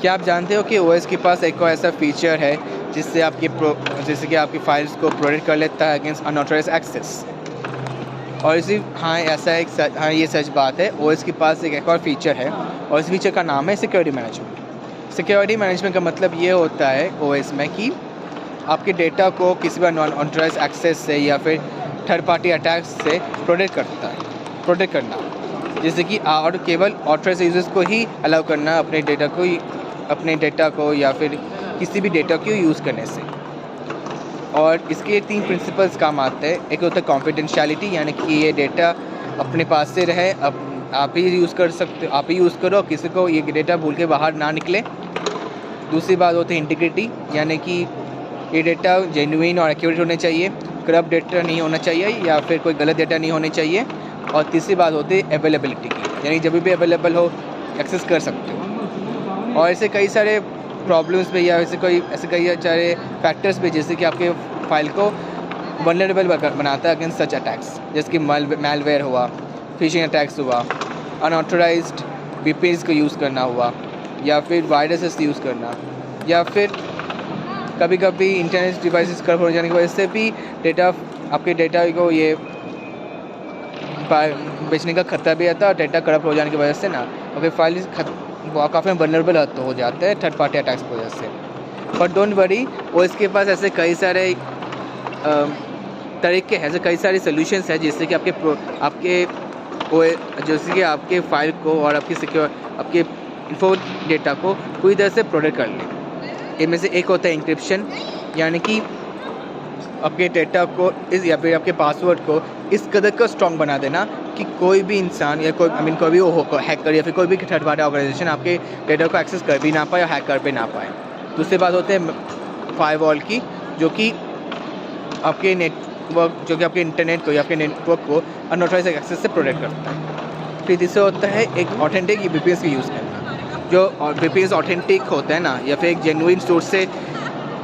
क्या आप जानते हो कि ओएस के पास एक और ऐसा फीचर है जिससे जैसे कि आपकी फाइल्स को प्रोटेक्ट कर लेता है अगेंस्ट अनऑथराइज्ड एक्सेस। और हाँ, ये सच बात है। ओएस के पास एक और फीचर है और इस फीचर का नाम है सिक्योरिटी मैनेजमेंट। सिक्योरिटी मैनेजमेंट का मतलब ये होता है ओएस में कि आपके डेटा को किसी भी अनऑथराइज्ड एक्सेस से या फिर थर्ड पार्टी अटैक्स से प्रोटेक्ट करना, जैसे कि और केवल ऑथराइज्ड यूजर्स को ही अलाउ करना अपने डेटा को या फिर किसी भी डेटा को यूज़ करने से। और इसके 3 प्रिंसिपल्स काम आते हैं। एक होता है कॉन्फिडेंशियलिटी, यानी कि ये डेटा अपने पास से रहे, आप ही यूज़ कर सकते, आप ही यूज़ करो, किसी को ये डेटा भूल के बाहर ना निकले। दूसरी बात होती है इंटीग्रिटी, यानी कि ये डेटा जेन्युइन और एक्यूरेट होने चाहिए, करप्ट डेटा नहीं होना चाहिए या फिर कोई गलत डेटा नहीं होने चाहिए। और तीसरी बात होती है अवेलेबिलिटी की, यानी जब भी अवेलेबल हो एक्सेस कर सकते हो। और ऐसे कई सारे प्रॉब्लम्स पे या ऐसे कई सारे फैक्टर्स पे जैसे कि आपके फाइल को वल्नरेबल बनाता है अगेंस्ट सच अटैक्स, जैसे कि मैलवेयर हुआ, फिशिंग अटैक्स हुआ, अनऑथराइज्ड वीपीएन्स को यूज़ करना हुआ, या फिर वायरसेस यूज़ करना, या फिर कभी कभी इंटरनेट डिवाइसेस करप्ट हो जाने की वजह से भी आपके डेटा को ये बेचने का खतरा भी आता है। और डेटा करप्ट हो जाने की वजह से ना आपके फाइल काफ़ी वल्नरेबल हो जाते हैं थर्ड पार्टी अटैक्स की वजह से। बट डोंट वरी, वो इसके पास ऐसे कई सारे तरीके हैं, ऐसे कई सारे सोल्यूशंस हैं जिससे कि आपके फाइल को और आपके इन्फो डेटा को पूरी तरह से प्रोटेक्ट कर ले। इनमें से एक होता है इंक्रिप्शन, यानी कि आपके डेटा को या फिर आपके पासवर्ड को इस कदर का स्ट्रॉन्ग बना देना कि कोई भी इंसान या कोई भी हैकर या फिर कोई भी थर्ड पार्टी ऑर्गेनाइजेशन आपके डेटा को एक्सेस कर भी ना पाए और हैक कर भी ना पाए। दूसरी बात होती है फायरवॉल की, जो कि आपके इंटरनेट को या आपके नेटवर्क को अनऑथराइज्ड एक्सेस से प्रोटेक्ट करता है। फिर तीसरा होता है एक ऑथेंटिक वीपीएन का यूज़ करना। जो वीपीएन ऑथेंटिक होता है ना, या फिर एक जेन्युइन सोर्स से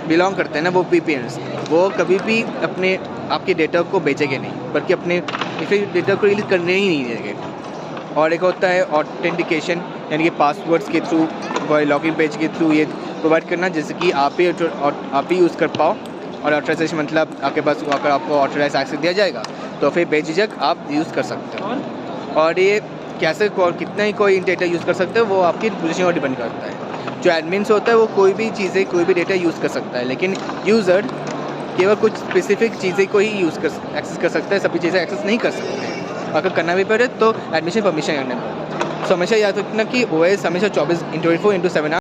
बिलोंग करते हैं ना, वो वीपीएन्स वो कभी भी आपके डेटा को बेचेंगे नहीं, बल्कि अपने डेटा को रिलीज करने ही नहीं देंगे। और एक होता है ऑथेंटिकेशन, यानी कि पासवर्ड्स के थ्रू, लॉगिन पेज के थ्रू ये प्रोवाइड करना, जैसे कि आप ही यूज़ कर पाओ। और ऑथराइजेशन मतलब आपके पास अगर आपको ऑथराइज एक्सेस दिया जाएगा तो फिर बेझिझक आप यूज़ कर सकते हो। और ये कैसे कितना ही कोई डेटा यूज़ कर सकते हो वो आपकी पोजीशन पर डिपेंड करता है। जो एडमिन्स होता है वो कोई भी डेटा यूज़ कर सकता है, लेकिन यूज़र केवल कुछ स्पेसिफिक चीज़ें को ही एक्सेस कर सकता है, सभी चीज़ें एक्सेस नहीं कर सकते। अगर करना भी पड़े तो एडमिशन परमिशन करने पड़े। तो हमेशा याद रखना कि ओएस हमेशा 24/7